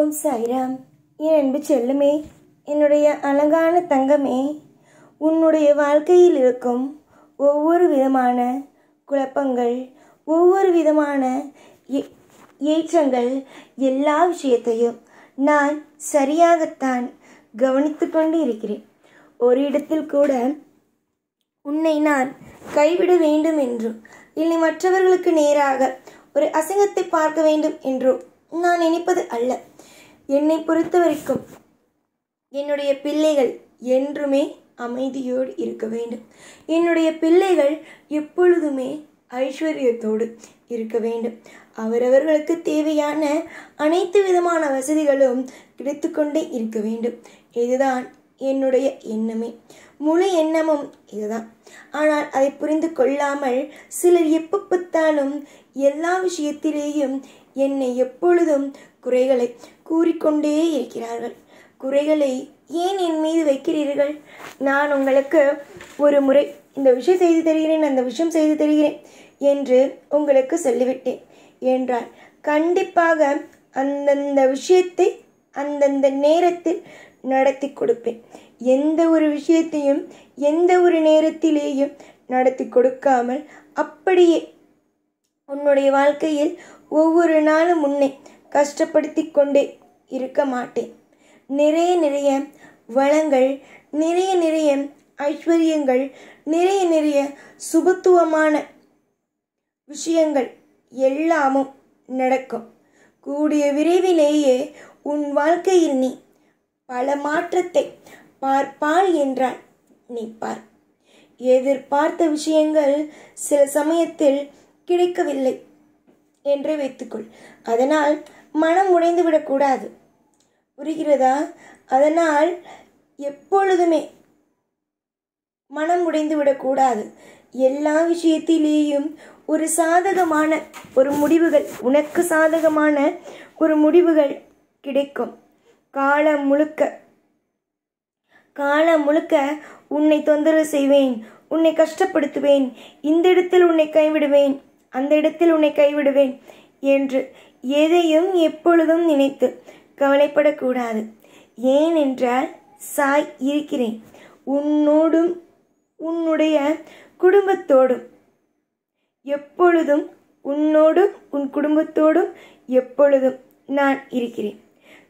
ஓம் சாய்ராம். என் அன்பு செல்லுமே, என்னுடைய அழகான தங்கமே, உன்னுடைய வாழ்க்கையில் இருக்கும் ஒவ்வொரு விதமான குழப்பங்கள், ஒவ்வொரு விதமான ஏற்றங்கள், எல்லா விஷயத்தையும் நான் சரியாகத்தான் கவனித்து கொண்டு இருக்கிறேன். ஒரு இடத்தில் கூட உன்னை நான் கைவிட வேண்டும் என்றோ, இல்லை மற்றவர்களுக்கு நேராக ஒரு அசிங்கத்தை பார்க்க வேண்டும் என்றோ நான் நினைப்பது அல்ல. என்னை பொறுத்த வரைக்கும் என்னுடைய பிள்ளைகள் என்றுமே அமைதியோடு இருக்க வேண்டும். என்னுடைய பிள்ளைகள் எப்பொழுதுமே ஐஸ்வர்யத்தோடு இருக்க வேண்டும். அவரவர்களுக்கு தேவையான அனைத்து விதமான வசதிகளும் கிடைத்து கொண்டே இருக்க வேண்டும். இதுதான் என்னுடைய எண்ணமே, முழு எண்ணமும் இதுதான். ஆனால் அதை புரிந்து கொள்ளாமல் சிலர் எப்போ பார்த்தாலும் எல்லா விஷயத்திலேயும் என்னை எப்பொழுதும் குறைகளை கூறிக்கொண்டே இருக்கிறார்கள். குறைகளை ஏன் என் மீது வைக்கிறீர்கள்? நான் உங்களுக்கு ஒரு முறை இந்த விஷயம் செய்து தருகிறேன், அந்த விஷயம் செய்து தருகிறேன் என்று உங்களுக்கு சொல்லிவிட்டேன் என்றால் கண்டிப்பாக அந்தந்த விஷயத்தை அந்தந்த நேரத்தில் நடத்தி கொடுப்பேன். எந்த ஒரு விஷயத்தையும் எந்த ஒரு நேரத்திலேயும் நடத்தி கொடுக்காமல் அப்படியே உன்னுடைய வாழ்க்கையில் ஒவ்வொரு நாளும் உன்னை கஷ்டப்படுத்தி கொண்டே இருக்க மாட்டேன். நிறைய நிறைய வளங்கள், நிறைய நிறைய ஐஸ்வர்யங்கள், நிறைய நிறைய சுபத்துவமான விஷயங்கள் எல்லாமும் நடக்கும். கூடிய விரைவிலேயே உன் வாழ்க்கையில் நீ பல மாற்றத்தை பார்ப்பாள் என்றால் நீ பார். எதிர்பார்த்த விஷயங்கள் சில சமயத்தில் கிடைக்கவில்லை என்று வைத்துக்கொள். அதனால் மனம் உடைந்து விடக்கூடாது, புரிகிறதா? அதனால் எப்பொழுதுமே மனம் உடைந்து விடக்கூடாது. எல்லா விஷயத்திலேயும் ஒரு சாதகமான ஒரு முடிவுகள், உனக்கு சாதகமான ஒரு முடிவுகள் கிடைக்கும். காலம் முழுக்க உன்னை தொந்தரவு செய்வேன், உன்னை கஷ்டப்படுத்துவேன், இந்த இடத்தில் உன்னை கைவிடுவேன், அந்த இடத்தில் உன்னை கைவிடுவேன் என்று எதையும் எப்பொழுதும் நினைத்து கவலைப்படக்கூடாது. ஏனென்றால் சாய் இருக்கிறேன். உன்னோடும் உன்னுடைய குடும்பத்தோடும் எப்பொழுதும், உன்னோடும் உன் குடும்பத்தோடும் எப்பொழுதும் நான் இருக்கிறேன்.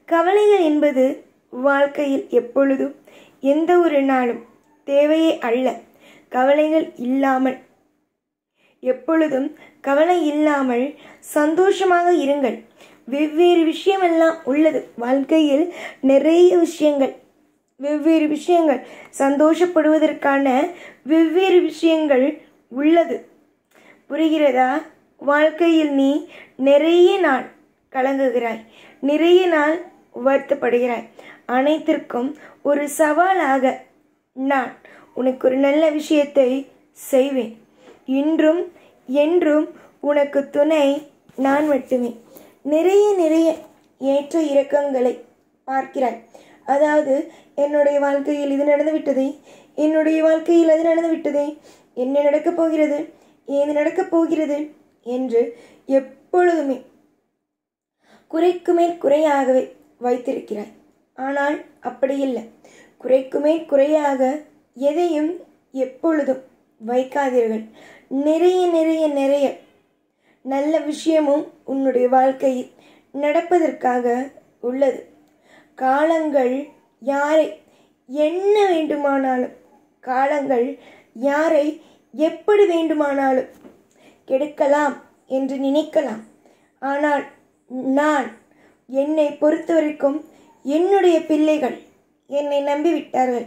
கவலைகள் என்பது வாழ்க்கையில் எப்பொழுதும் எந்த ஒரு நாளும் தேவையே அல்ல. கவலைகள் இல்லாமல், எப்பொழுதும் கவலை இல்லாமல் சந்தோஷமாக இருங்கள். வெவ்வேறு விஷயமெல்லாம் உள்ளது வாழ்க்கையில், நிறைய விஷயங்கள், வெவ்வேறு விஷயங்கள், சந்தோஷப்படுவதற்கான வெவ்வேறு விஷயங்கள் உள்ளது, புரிகிறதா? வாழ்க்கையில் நீ நிறைய நாள் கலங்குகிறாய், நிறைய நாள் வருத்தப்படுகிறாய். அனைத்திற்கும் ஒரு சவாலாக நான் உனக்கு ஒரு நல்ல விஷயத்தை செய்வேன். இன்றும் என்றும் உனக்கு துணை நான் மட்டுமே. நிறைய நிறைய ஏற்ற இறக்கங்களை பார்க்கிறாய். அதாவது என்னுடைய வாழ்க்கையில் இது நடந்து விட்டதே, என்னுடைய வாழ்க்கையில் அது நடந்து விட்டதே, என்ன நடக்கப் போகிறது, ஏது நடக்கப் போகிறது என்று எப்பொழுதுமே குறைக்கு மேல் குறையாகவே வைத்திருக்கிறாய். ஆனால் அப்படி இல்லை. குறைக்கு மேல் குறையாக எதையும் எப்பொழுதும் வைக்காதீர்கள். நிறைய நிறைய நிறைய நல்ல விஷயமும் உன்னுடைய வாழ்க்கையில் நடப்பதற்காக உள்ளது. காலங்கள் யாரை என்ன வேண்டுமானாலும், காலங்கள் யாரை எப்படி வேண்டுமானாலும் கெடுக்கலாம் என்று நினைக்கலாம். ஆனால் நான், என்னை பொறுத்த வரைக்கும் என்னுடைய பிள்ளைகள் என்னை நம்பிவிட்டார்கள்.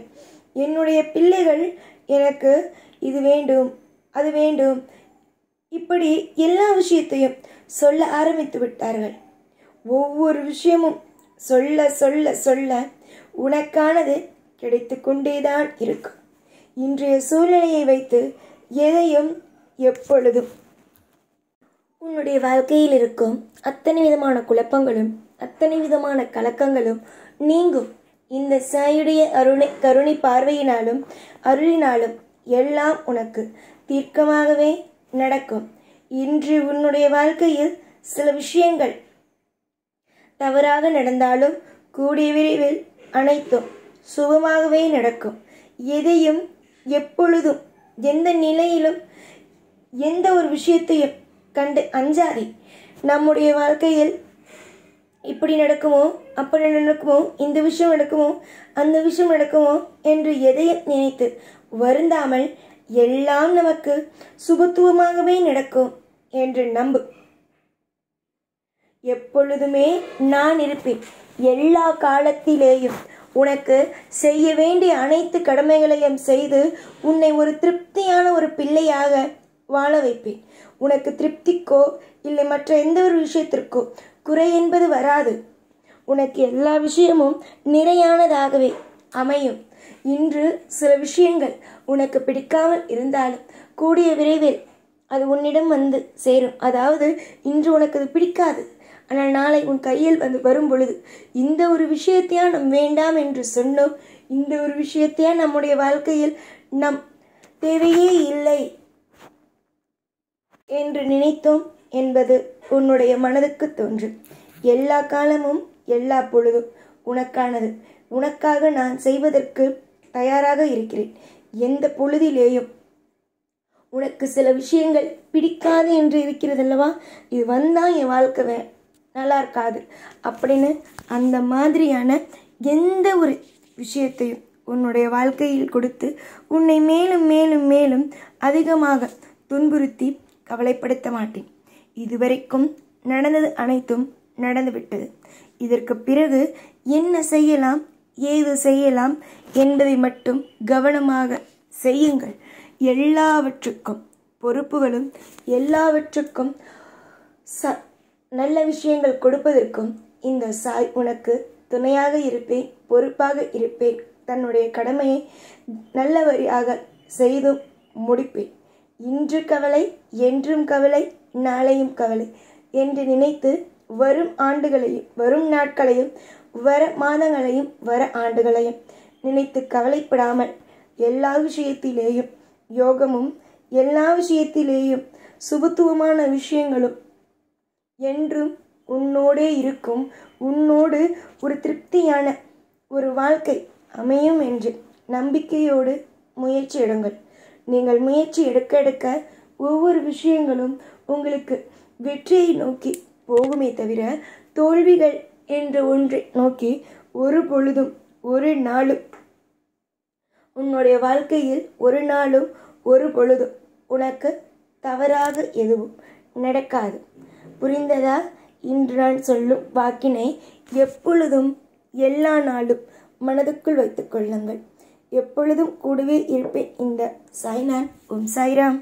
என்னுடைய பிள்ளைகள் எனக்கு இது வேண்டும், அது வேண்டும், இப்படி எல்லா விஷயத்தையும் சொல்ல ஆரம்பித்து விட்டார்கள். ஒவ்வொரு விஷயமும் சொல்ல சொல்ல சொல்ல உனக்கானது கிடைத்து கொண்டேதான் இருக்கும். இன்றைய சூழ்நிலையை வைத்து எதையும் எப்பொழுதும் உன்னுடைய வாழ்க்கையில் இருக்கும் அத்தனை விதமான குழப்பங்களும் அத்தனை விதமான கலக்கங்களும் நீங்கும். இந்த சாயுடைய கருணை பார்வையினாலும் அருளினாலும் எல்லாம் உனக்கு தீர்க்கமாகவே நடக்கும். இன்று உன்னுடைய வாழ்க்கையில் சில விஷயங்கள் தவறாக நடந்தாலும் கூடிய விரைவில் அனைத்தும் சுபமாகவே நடக்கும். எதையும் எப்பொழுதும் எந்த நிலையிலும் எந்த ஒரு விஷயத்தையும் கண்டு அஞ்சாதே. நம்முடைய வாழ்க்கையில் இப்படி நடக்குமோ, அப்படி நடக்குமோ, இந்த விஷயம் நடக்குமோ, அந்த விஷயம் நடக்குமோ என்று எதையும் நினைத்து வருந்தாமல் எல்லாம் நமக்கு சுபத்துவமாகவே நடக்கும் என்று நம்பு. எப்பொழுதுமே நான் இருப்பேன். எல்லா காலத்திலேயும் உனக்கு செய்ய வேண்டிய அனைத்து கடமைகளையும் செய்து உன்னை ஒரு திருப்தியான ஒரு பிள்ளையாக வாழ வைப்பேன். உனக்கு திருப்திக்கோ இல்லை மற்ற எந்த ஒரு விஷயத்திற்கோ குறை என்பது வராது. உனக்கு எல்லா விஷயமும் நிறையானதாகவே அமையும். இன்று சில விஷயங்கள் உனக்கு பிடிக்காமல் இருந்தாலும் கூடிய விரைவில் அது உன்னிடம் வந்து சேரும். அதாவது இன்று உனக்கு அது பிடிக்காது, ஆனால் நாளை உன் கையில் வந்து வரும் பொழுது இந்த ஒரு விஷயத்தையா நம் வேண்டாம் என்று சொன்னோம், இந்த ஒரு விஷயத்தையா நம்முடைய வாழ்க்கையில் நம் தேவையே இல்லை என்று நினைத்தோம் என்பது உன்னுடைய மனதுக்கு தோன்றும். எல்லா காலமும் எல்லா பொழுதும் உனக்கானது. உனக்காக நான் செய்வதற்கு தயாராக இருக்கிறேன். எந்த பொழுதிலேயும் உனக்கு சில விஷயங்கள் பிடிக்காது என்று இருக்கிறது அல்லவா, இது வந்தால் என் வாழ்க்கை நல்லா இருக்காது அப்படின்னு அந்த மாதிரியான எந்த ஒரு விஷயத்தையும் உன்னுடைய வாழ்க்கையில் கொடுத்து உன்னை மேலும் மேலும் மேலும் அதிகமாக துன்புறுத்தி கவலைப்படுத்த மாட்டேன். இதுவரைக்கும் நடந்தது அனைத்தும் நடந்துவிட்டது. இதற்கு பிறகு என்ன செய்யலாம், ஏது செய்யலாம் என்பதை மட்டும் கவனமாக செய்யுங்கள். எல்லாவற்றுக்கும் பொறுப்புகளும் எல்லாவற்றுக்கும் நல்ல விஷயங்கள் கொடுப்பதற்கும் இந்த சாய் உனக்கு துணையாக இருப்பேன், பொறுப்பாக இருப்பேன். தன்னுடைய கடமையை நல்லவரியாக செய்து முடிப்பேன். இன்று கவலை, என்றும் கவலை, நாளையும் கவலை என்று நினைத்து வரும் ஆண்டுகளையும் வரும் நாட்களையும் வர மாதங்களையும் வர ஆண்டுகளையும் நினைத்து கவலைப்படாமல் எல்லா விஷயத்திலேயும் யோகமும் எல்லா விஷயத்திலேயும் சுபத்துவமான விஷயங்களும் என்றும் உன்னோடே இருக்கும். உன்னோடு ஒரு திருப்தியான ஒரு வாழ்க்கை அமையும் என்று நம்பிக்கையோடு முயற்சி எடுங்கள். நீங்கள் முயற்சி எடுக்க எடுக்க ஒவ்வொரு விஷயங்களும் உங்களுக்கு வெற்றியை நோக்கி போகுமே தவிர தோல்விகள் என்ற ஒன்றை நோக்கி ஒரு பொழுதும் ஒரு நாளும் உன்னுடைய வாழ்க்கையில் ஒரு நாளும் ஒரு பொழுதும் உனக்கு தவறாக எதுவும் நடக்காது. புரிந்ததா? இன்று நான் சொல்லும் வாக்கினை எப்பொழுதும் எல்லா நாளும் மனதுக்குள் வைத்துக் கொள்ளுங்கள். எப்பொழுதும் கூடவே இருப்பேன். இந்த சாய்நான். ஓம் சாய்ராம்.